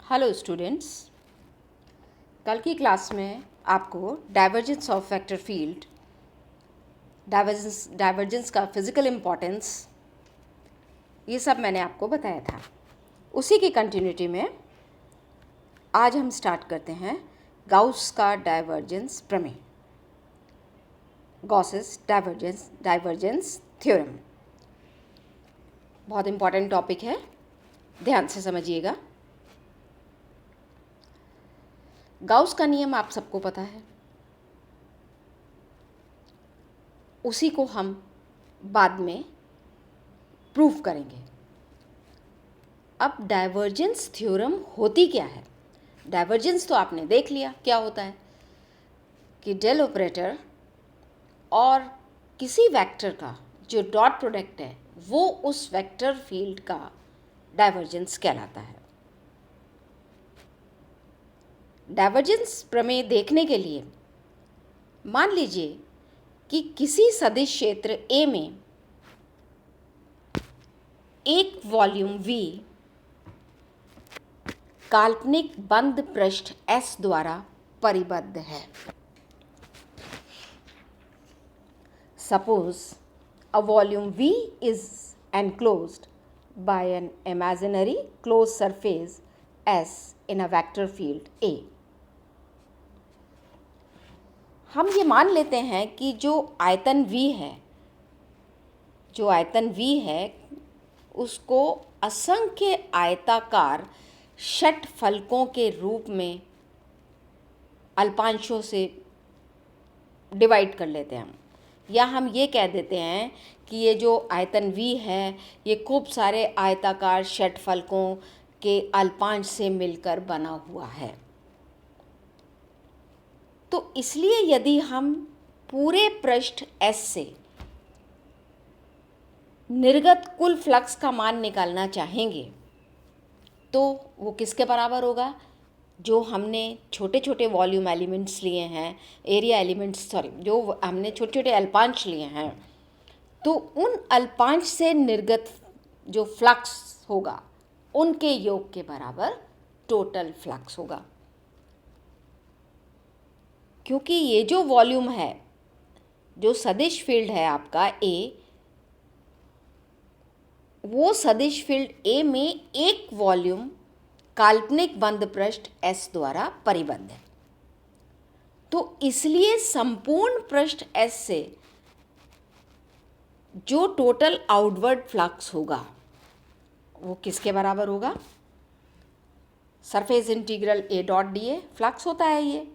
Hello students, कल की class में आपको divergence of vector field, divergence का फिज़िकल इम्पोर्टेंस, ये सब मैंने आपको बताया था। उसी की कंटिन्यूटी में आज हम स्टार्ट करते हैं गाउस का डाइवर्जेंस प्रमेय, गॉसेस डाइवर्जेंस थ्योरम। बहुत इम्पॉर्टेंट टॉपिक है, ध्यान से समझिएगा। गाउस का नियम आप सबको पता है, उसी को हम बाद में प्रूफ करेंगे। अब डाइवर्जेंस थ्योरम होती क्या है? डाइवर्जेंस तो आपने देख लिया क्या होता है कि डेल ऑपरेटर और किसी वेक्टर का जो डॉट प्रोडक्ट है वो उस वेक्टर फील्ड का डाइवर्जेंस कहलाता है। डाइवर्जेंस प्रमेय देखने के लिए मान लीजिए कि किसी सदिश क्षेत्र A में एक वॉल्यूम V काल्पनिक बंद पृष्ठ S द्वारा परिबद्ध है। Suppose a volume V is enclosed by an imaginary closed surface S in a vector field A. हम ये मान लेते हैं कि जो आयतन V है उसको असंख्य आयताकार षटफलकों के रूप में अल्पांशों से डिवाइड कर लेते हैं हम, या हम ये कह देते हैं कि ये जो आयतन V है ये खूब सारे आयताकार षटफलकों के अल्पांश से मिलकर बना हुआ है। तो इसलिए यदि हम पूरे पृष्ठ S से निर्गत कुल फ्लक्स का मान निकालना चाहेंगे तो वो किसके बराबर होगा? जो हमने छोटे छोटे वॉल्यूम एलिमेंट्स लिए हैं, जो हमने छोटे छोटे अल्पांश लिए हैं, तो उन अल्पांश से निर्गत जो फ्लक्स होगा उनके योग के बराबर टोटल फ्लक्स होगा। क्योंकि ये जो वॉल्यूम है, जो सदिश फील्ड है आपका A, वो सदिश फील्ड A में एक वॉल्यूम काल्पनिक बंद पृष्ठ S द्वारा परिबद्ध है। तो इसलिए संपूर्ण पृष्ठ S से जो टोटल आउटवर्ड फ्लक्स होगा वो किसके बराबर होगा? Surface integral A dot dA flux होता है, ये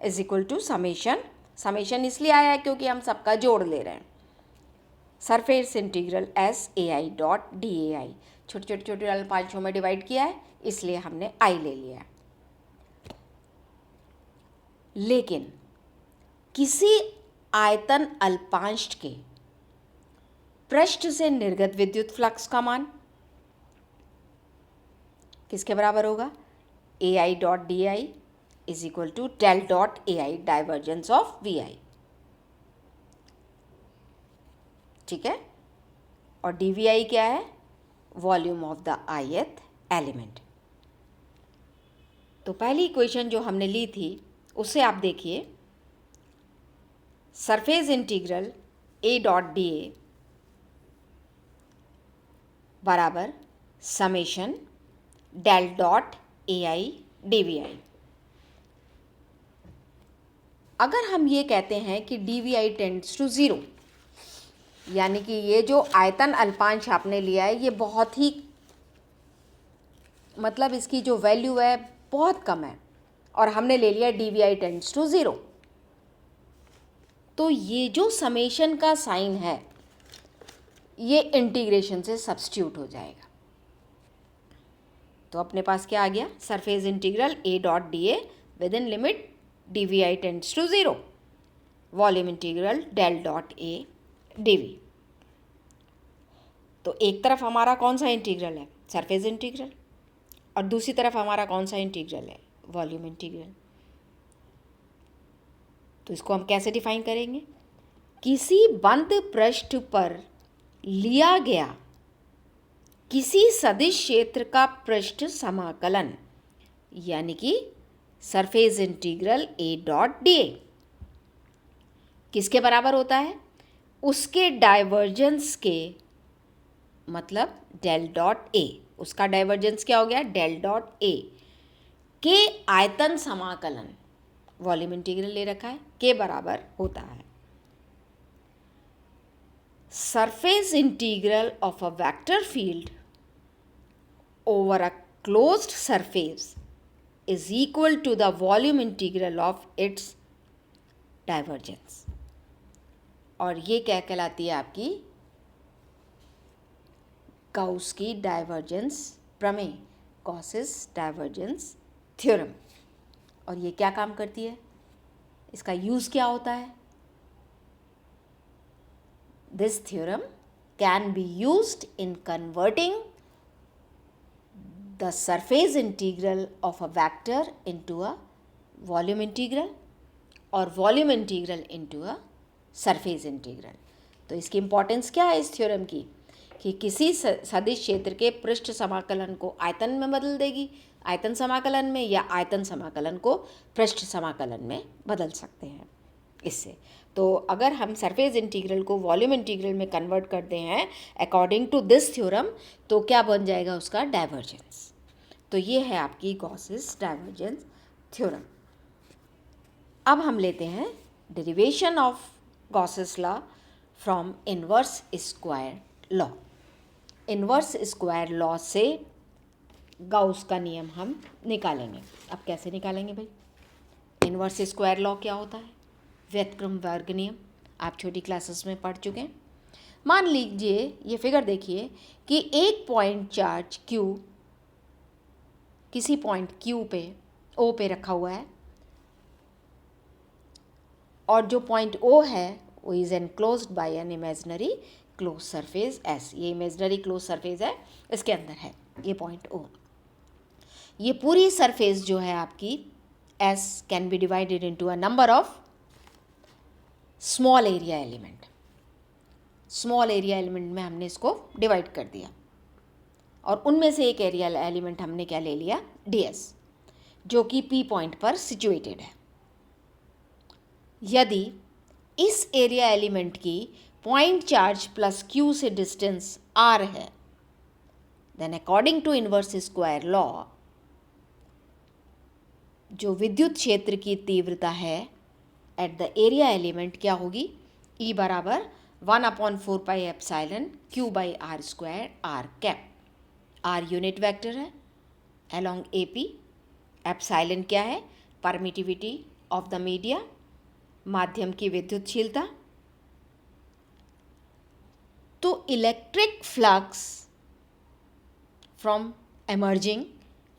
इज इक्वल टू समेशन इसलिए आया है क्योंकि हम सबका जोड़ ले रहे हैं। Surface integral SAI dot DAI, छोटे छोटे अल्पांशों में डिवाइड किया है इसलिए हमने I ले लिया है। लेकिन किसी आयतन अल्पांश के पृष्ठ से निर्गत विद्युत फ्लक्स का मान किसके बराबर होगा? AI dot DI is equal to del dot AI divergence of VI। ठीक है, और dVi क्या है? Volume of the ith element. तो पहली इक्वेशन जो हमने ली थी उससे आप देखिए, surface integral A dot dA बराबर summation del dot AI dVi। अगर हम ये कहते हैं कि dVi टेंड्स टू 0, यानी कि ये जो आयतन अल्पांश आपने लिया है ये बहुत ही, मतलब इसकी जो वैल्यू है बहुत कम है और हमने ले लिया dVi टेंड्स टू 0, तो ये जो समेशन का साइन है ये इंटीग्रेशन से सब्स्टिट्यूट हो जाएगा। तो अपने पास क्या आ गया? Surface integral A dot dA within limit dVi tends to 0, volume integral del dot A dV। तो एक तरफ हमारा कौन सा इंटीग्रल है? सरफेस इंटीग्रल, और दूसरी तरफ हमारा कौन सा इंटीग्रल है? Volume integral. तो इसको हम कैसे डिफाइन करेंगे? किसी बंद पृष्ठ पर लिया गया किसी सदिश क्षेत्र का पृष्ठ समाकलन यानी कि सरफेस इंटीग्रल ए डॉट डी ए किसके बराबर होता है? उसके डाइवर्जेंस के, मतलब डेल डॉट ए, उसका डाइवर्जेंस क्या हो गया? डेल डॉट ए के आयतन समाकलन, वॉल्यूम इंटीग्रल ले रखा है, के बराबर होता है surface integral of a vector field over a closed surface is equal to the volume integral of its divergence. और ये क्या कहलाती है? आपकी गाउस की डाइवर्जेंस प्रमेय, गॉसेस डाइवर्जेंस थ्योरम। और ये क्या काम करती है? इसका यूज़ क्या होता है? This theorem can be used in converting the surface integral of a vector into a volume integral और volume integral into a surface integral. तो इसकी इंपॉर्टेंस क्या है इस थ्योरम की? कि किसी सदिश क्षेत्र के पृष्ठ समाकलन को आयतन में बदल देगी, आयतन समाकलन में, या आयतन समाकलन को पृष्ठ समाकलन में बदल सकते हैं इससे। तो अगर हम सरफेस इंटीग्रल को वॉल्यूम इंटीग्रल में कन्वर्ट करते हैं अकॉर्डिंग टू दिस थ्योरम, तो क्या बन जाएगा? उसका डाइवर्जेंस। तो ये है आपकी गॉसेस डाइवर्जेंस थ्योरम। अब हम लेते हैं derivation of Gauss's law from inverse square law. Inverse square law से गाउस का नियम हम निकालेंगे। अब कैसे निकालेंगे भाई? इनवर्स स्क्वायर लॉ क्या होता है? व्युत्क्रम वर्ग नियम, आप छोटी क्लासेस में पढ़ चुके हैं। मान लीजिए, ये फिगर देखिए कि एक पॉइंट चार्ज क्यू किसी पॉइंट क्यू पे, ओ पे रखा हुआ है, और जो पॉइंट ओ है वो is enclosed bye an imaginary close surface S. ये इमेजिनरी क्लोज सरफेस है, इसके अंदर है ये पॉइंट ओ। ये पूरी सरफेस जो है आपकी S can be divided into a number of small area element. Small area element में हमने इसको डिवाइड कर दिया, और उनमें से एक एरिया एलिमेंट हमने क्या ले लिया? ds, जो कि p पॉइंट पर सिचुएटेड है। यदि इस एरिया एलिमेंट की पॉइंट चार्ज प्लस q से डिस्टेंस r है, then according to inverse square law जो विद्युत क्षेत्र की तीव्रता है एट द एरिया एलिमेंट क्या होगी? E बराबर 1/4πε q by r square r cap. R unit vector है अलोंग AP। एप्साइलन क्या है? परमिटिविटी ऑफ द मीडिया, माध्यम की विद्युतशीलता। तो electric flux from emerging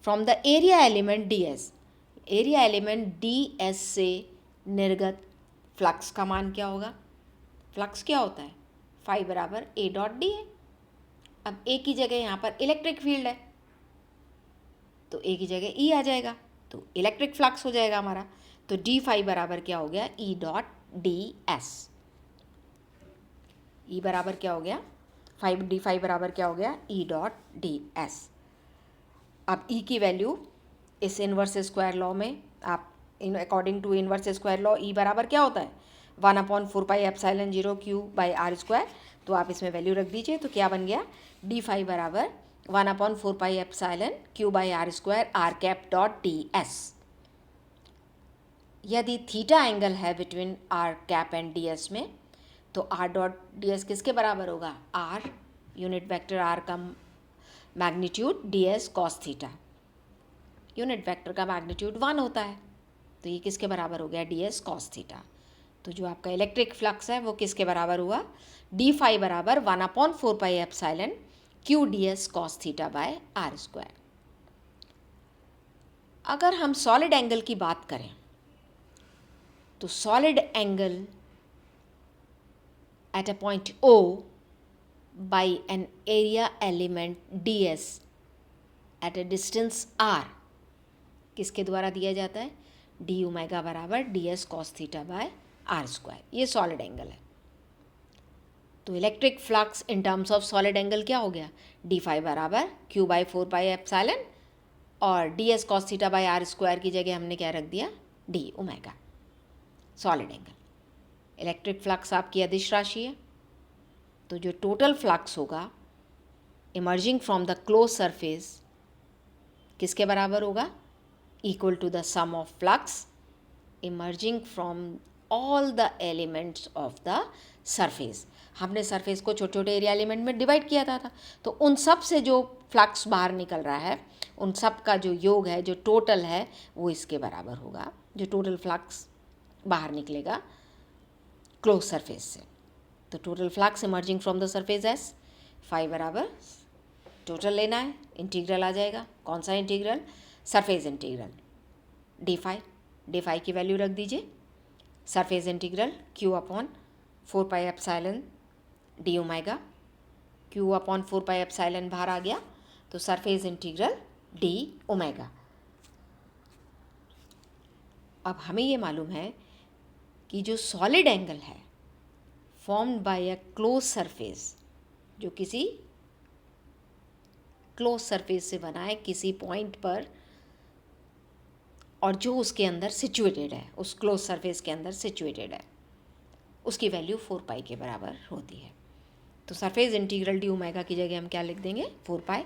from the area element ds, area element ds से निर्गत फ्लक्स का मान क्या होगा? फ्लक्स क्या होता है? फाई बराबर a डॉट डी है। अब a की जगह यहाँ पर इलेक्ट्रिक फील्ड है, तो a की जगह E आ जाएगा, तो इलेक्ट्रिक फ्लक्स हो जाएगा हमारा। तो डी फाई बराबर क्या हो गया? E dot d S. E बराबर क्या हो गया? डी फाई बराबर क्या हो गया? E dot d s. अब E की वैल्यू इस इनवर्स स्क्वायर लॉ में, आप according to inverse square law E बराबर क्या होता है? 1/4πε0 q बाई आर स्क्वायर। तो आप इसमें वैल्यू रख दीजिए, तो क्या बन गया? डी फाई बराबर 1/4πε q by r square r cap dot d s. यदि थीटा एंगल है between r cap and d s में, तो आर डॉट डी एस किसके बराबर होगा? आर यूनिट वेक्टर आर का magnitude d s cos theta. Unit vector का magnitude 1 होता है, तो ये किसके बराबर हो गया? D s cos theta. तो जो आपका इलेक्ट्रिक फ्लक्स है वो किसके बराबर हुआ? डी फाई बराबर 1/4πε q d s cos theta by r square. अगर हम सॉलिड एंगल की बात करें, तो solid angle at a point O by an area element ds at a distance r किसके द्वारा दिया जाता है? डी ओमेगा बराबर d s cos theta by r square. ये सॉलिड एंगल है। तो electric flux in terms of solid angle क्या हो गया? डी फाई बराबर q बाई 4πε और d s cos theta by r square की जगह हमने क्या रख दिया, d omega, solid angle. Electric flux आपकी अदिश राशि है, तो जो टोटल फ्लक्स होगा emerging from the close surface किसके बराबर होगा, equal to the sum of flux emerging from all the elements of the surface. हमने सरफेस को छोटे छोटे एरिया एलिमेंट में डिवाइड किया था, तो उन सब से जो फ्लक्स बाहर निकल रहा है उन सब का जो योग है, जो टोटल है, वो इसके बराबर होगा, जो टोटल फ्लक्स बाहर निकलेगा क्लोज सरफेस से। तो total flux emerging from the surface S, phi बराबर टोटल लेना है, इंटीग्रल आ जाएगा। कौन सा integral, surface integral, D phi की वैल्यू रख दीजिए, surface integral Q upon 4 pi epsilon D omega, Q upon 4 pi epsilon बाहर आ गया, तो सरफेस इंटीग्रल डी ओमेगा। अब हमें ये मालूम है कि जो सॉलिड एंगल है formed by a close surface, जो किसी क्लोज सरफेस से बना है किसी पॉइंट पर, और जो उसके अंदर सिचुएटेड है, उस क्लोज सरफेस के अंदर सिचुएटेड है, उसकी वैल्यू 4 पाई के बराबर होती है। तो सरफेस इंटीग्रल डी ओमेगा की जगह हम क्या लिख देंगे, 4 पाई।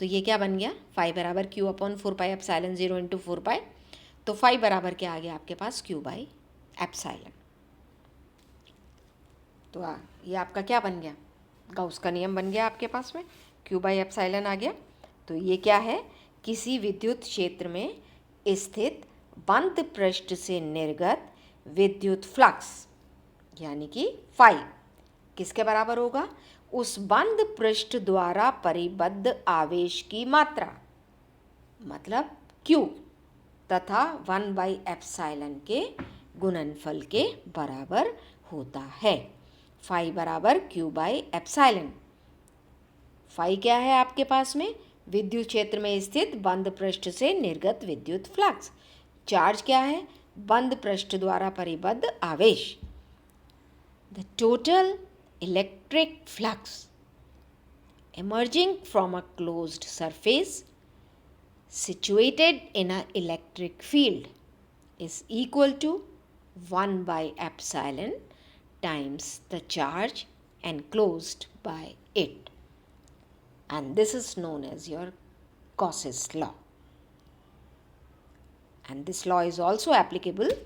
तो ये क्या बन गया, फाई बराबर Q upon 4 pi epsilon 0 into 4 पाई। तो फाई बराबर क्या आ गया आपके पास, क्यू बाई एप्सिलॉन। तो ये आपका क्या बन गया, गाउस का नियम बन गया आपके पास में, क्यू बाई एप्सिलॉन आ गया। तो ये क्या है, किसी विद्युत क्षेत्र में स्थित बंद पृष्ठ से निर्गत विद्युत फ्लक्स यानी कि फाई किसके बराबर होगा, उस बंद पृष्ठ द्वारा परिबद्ध आवेश की मात्रा मतलब Q तथा 1 बाई एप्सिलॉन के गुणनफल के बराबर होता है। फाई बराबर Q बाई एप्सिलॉन। फाई क्या है आपके पास में, विद्युत क्षेत्र में स्थित बंद पृष्ठ से निर्गत विद्युत फ्लक्स। चार्ज क्या है, बंद पृष्ठ द्वारा परिबद्ध आवेश। The total electric flux emerging from a closed surface situated in an electric field is equal to 1 by epsilon times the charge enclosed by it, and this is known as your Gauss's law, and this law is also applicable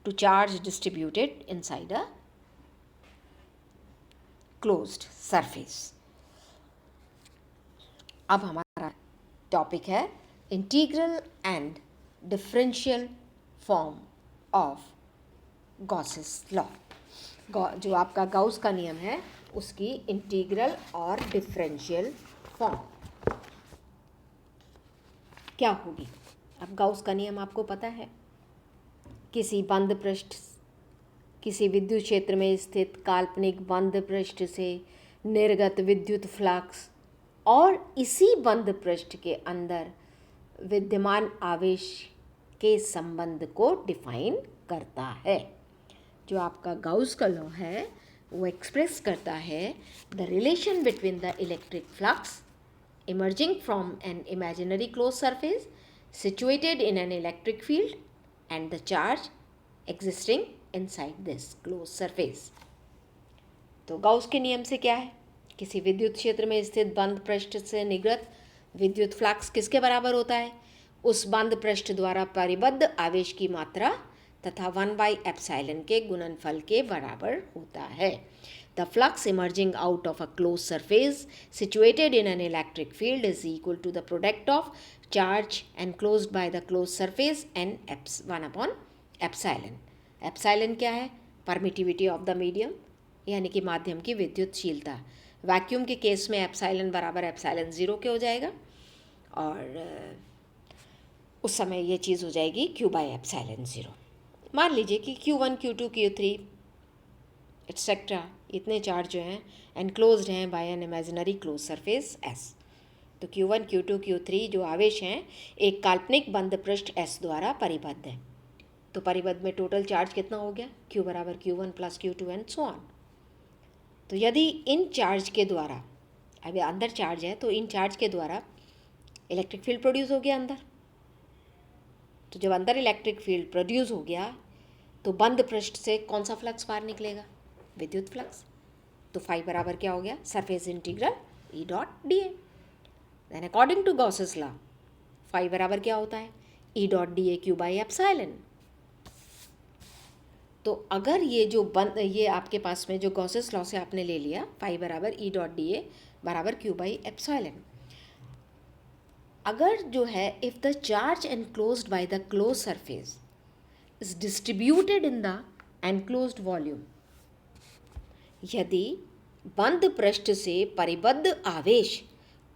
to charge distributed inside a closed surface. अब हमारा topic है integral and differential form of Gauss's law. जो आपका Gauss का नियम है उसकी integral और डिफरेंशियल फॉर्म क्या होगी। अब गाउस का नियम आपको पता है, किसी बंद पृष्ठ, किसी विद्युत क्षेत्र में स्थित काल्पनिक बंद पृष्ठ से निर्गत विद्युत फ्लक्स और इसी बंद पृष्ठ के अंदर विद्यमान आवेश के संबंध को डिफाइन करता है। जो आपका गाउस का लॉ है वो एक्सप्रेस करता है the relation between the electric flux emerging from N imaginary close surface situated in an electric field and the charge existing inside this close surface. तो गाउस के नियम से क्या है, किसी विद्युत क्षेत्र में स्थित बंद पृष्ठ से निर्गत विद्युत फ्लक्स किसके बराबर होता है, उस बंद पृष्ठ द्वारा परिबद्ध आवेश की मात्रा तथा 1 बाई एप्सिलॉन के गुणनफल के बराबर होता है। The flux emerging out of a close surface situated in an electric field is equal to the product of charge enclosed by the close surface and 1 upon epsilon. Epsilon क्या है, permittivity of the medium यानी कि माध्यम की विद्युतशीलता। Vacuum के case में epsilon बराबर epsilon 0 के हो जाएगा और उस समय ये चीज़ हो जाएगी Q बाई एप्सिलॉन 0। मान लीजिए कि Q1 Q2 Q3 एक्सेट्रा इतने चार्ज जो हैं एनक्लोज्ड हैं by an imaginary close surface S। तो Q1 Q2 Q3 जो आवेश हैं एक काल्पनिक बंद पृष्ठ S द्वारा परिबद्ध है। तो परिबद्ध में टोटल चार्ज कितना हो गया, Q बराबर Q1 plus Q2 and so on. तो यदि इन चार्ज के द्वारा, अभी अंदर चार्ज है तो इन चार्ज के द्वारा इलेक्ट्रिक फील्ड प्रोड्यूस हो गया अंदर। तो जब अंदर इलेक्ट्रिक फील्ड प्रोड्यूस हो गया तो बंद पृष्ठ से कौन सा फ्लक्स बाहर निकलेगा? विद्युत फ्लक्स। तो फाई बराबर क्या हो गया? Surface integral E dot D A. Then according to Gauss's law phi बराबर क्या होता है? E dot D A Q by epsilon. तो अगर ये आपके पास में जो गॉसेस लॉ से आपने ले लिया, फाई बराबर ई डॉट डी ए बराबर क्यू बाई एप्सिलॉन। अगर जो है if the charge enclosed by the close surface is distributed in the enclosed volume, यदि बंद पृष्ठ से परिबद्ध आवेश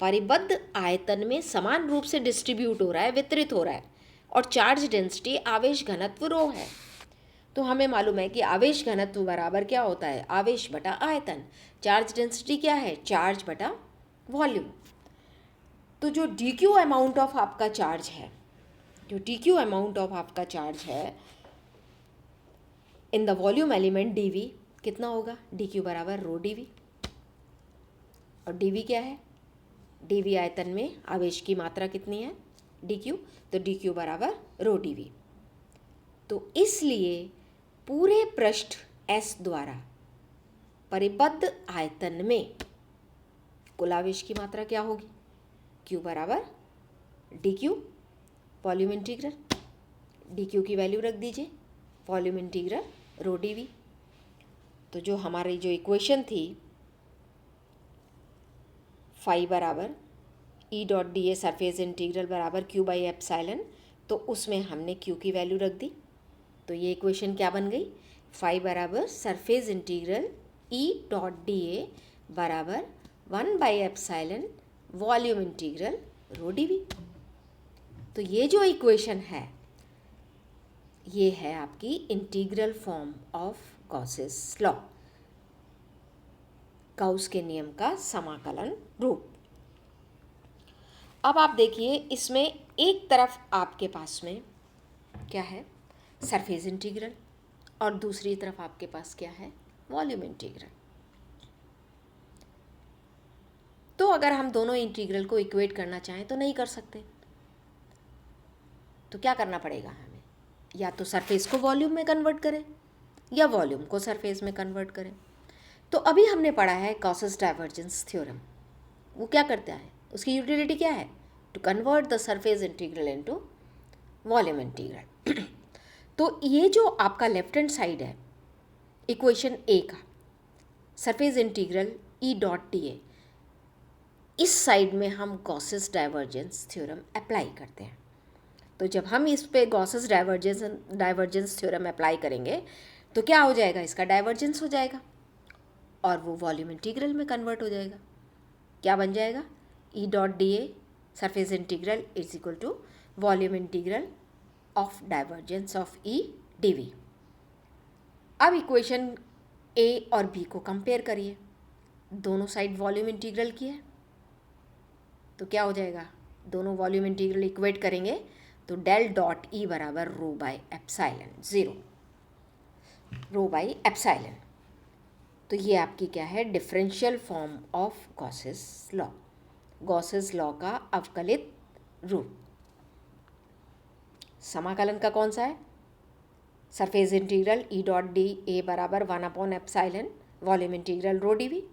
परिबद्ध आयतन में समान रूप से डिस्ट्रीब्यूट हो रहा है, वितरित हो रहा है, और चार्ज डेंसिटी आवेश घनत्व रो है, तो हमें मालूम है कि आवेश घनत्व बराबर क्या होता है? आवेश बटा आयतन। चार्ज डेंसिटी क्या है? चार्ज बटा वॉल्यूम। तो जो डी क्यू अमाउंट ऑफ आपका चार्ज है, जो डी क्यू अमाउंट ऑफ आपका चार्ज है in the volume element D V कितना होगा? डी क्यू बराबर रो डी वी। और डी वी क्या है? डी वी आयतन में आवेश की मात्रा कितनी है? D Q. तो डी क्यू बराबर रो डी वी। तो इसलिए पूरे पृष्ठ एस द्वारा परिबद्ध आयतन में कुल आवेश की मात्रा क्या होगी? क्यू बराबर D Q volume integral, D Q की वैल्यू रख दीजिए, volume integral rho D V. तो जो हमारी जो इक्वेशन थी फाई बराबर E dot D A surface integral बराबर क्यू बाई एप्सिलॉन, तो उसमें हमने क्यू की वैल्यू रख दी। तो ये इक्वेशन क्या बन गई? फाई बराबर surface integral E dot D A बराबर 1/एप्सिलॉन volume integral rho D V. तो ये जो इक्वेशन है ये है आपकी integral form of Gauss's law, Gauss के नियम का समाकलन रूप। अब आप देखिए इसमें एक तरफ आपके पास में क्या है? सरफेस इंटीग्रल, और दूसरी तरफ आपके पास क्या है? Volume integral. तो अगर हम दोनों इंटीग्रल को इक्वेट करना चाहें तो नहीं कर सकते, तो क्या करना पड़ेगा हमें? या तो सरफेस को वॉल्यूम में कन्वर्ट करें या वॉल्यूम को सरफेस में कन्वर्ट करें। तो अभी हमने पढ़ा है गॉसेस डाइवर्जेंस थ्योरम। वो क्या करता है? उसकी यूटिलिटी क्या है? To convert the surface integral into volume integral. तो ये जो आपका लेफ्ट हैंड साइड है इक्वेशन ए का, surface integral E dot D A, इस साइड में हम गॉसेस डाइवर्जेंस थ्योरम अप्लाई करते हैं। तो जब हम इस पे गॉसेस डाइवर्जेंस थ्योरम अप्लाई करेंगे तो क्या हो जाएगा? इसका डाइवर्जेंस हो जाएगा और वो वॉल्यूम इंटीग्रल में कन्वर्ट हो जाएगा। क्या बन जाएगा? E dot D A surface integral is equal to volume integral of divergence of E D V. अब इक्वेशन ए और बी को कंपेयर करिए, दोनों साइड वॉल्यूम इंटीग्रल की है, तो क्या हो जाएगा? दोनों वॉल्यूम इंटीग्रल इक्वेट करेंगे तो डेल डॉट ई बराबर rho by epsilon, 0 rho by epsilon. तो ये आपकी क्या है? Differential form of Gauss's law, Gauss's law का अवकलित रूप। समाकलन का कौन सा है? Surface integral E dot D A बराबर 1/एप्सिलॉन volume integral rho D V,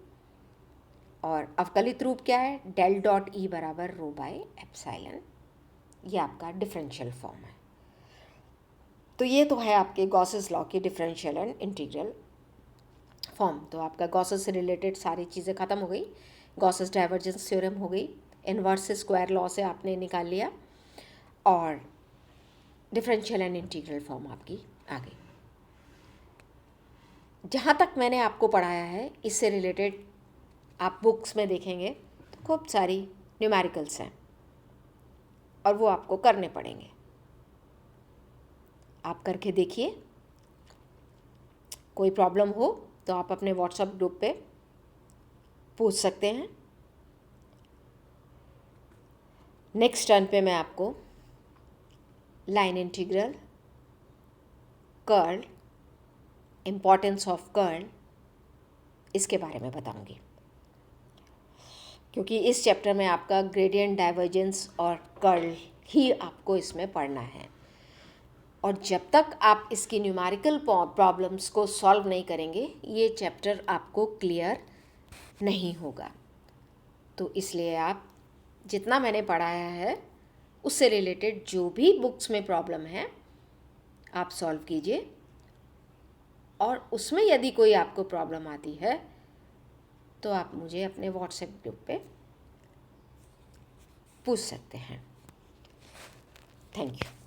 और अवकलित रूप क्या है? डेल डॉट ई बराबर रो बाय एप्सिलॉन। ये आपका डिफरेंशियल फॉर्म है। तो ये तो है आपके गॉसेस लॉ की डिफरेंशियल एंड इंटीग्रल फॉर्म। तो आपका गॉसेस से रिलेटेड सारी चीज़ें ख़त्म हो गई। गॉसेस डाइवर्जेंस थ्योरम हो गई, इनवर्स स्क्वायर लॉ से आपने निकाल लिया, और डिफरेंशियल एंड इंटीग्रल फॉर्म आपकी आ गई। जहाँ तक मैंने आपको पढ़ाया है इससे रिलेटेड आप बुक्स में देखेंगे तो खूब सारी न्यूमेरिकल्स हैं और वो आपको करने पड़ेंगे। आप करके देखिए, कोई प्रॉब्लम हो तो आप अपने व्हाट्सएप ग्रुप पे पूछ सकते हैं। नेक्स्ट टर्न पे मैं आपको line integral, curl, importance of curl, इसके बारे में बताऊंगी। क्योंकि इस चैप्टर में आपका ग्रेडियंट, डाइवर्जेंस और कर्ल ही आपको इसमें पढ़ना है। और जब तक आप इसकी न्यूमेरिकल प्रॉब्लम्स को सॉल्व नहीं करेंगे, ये चैप्टर आपको क्लियर नहीं होगा। तो इसलिए आप जितना मैंने पढ़ाया है उससे रिलेटेड जो भी बुक्स में प्रॉब्लम है आप सॉल्व कीजिए, और उसमें यदि कोई आपको प्रॉब्लम आती है तो आप मुझे अपने व्हाट्सएप ग्रुप पे पूछ सकते हैं। Thank you.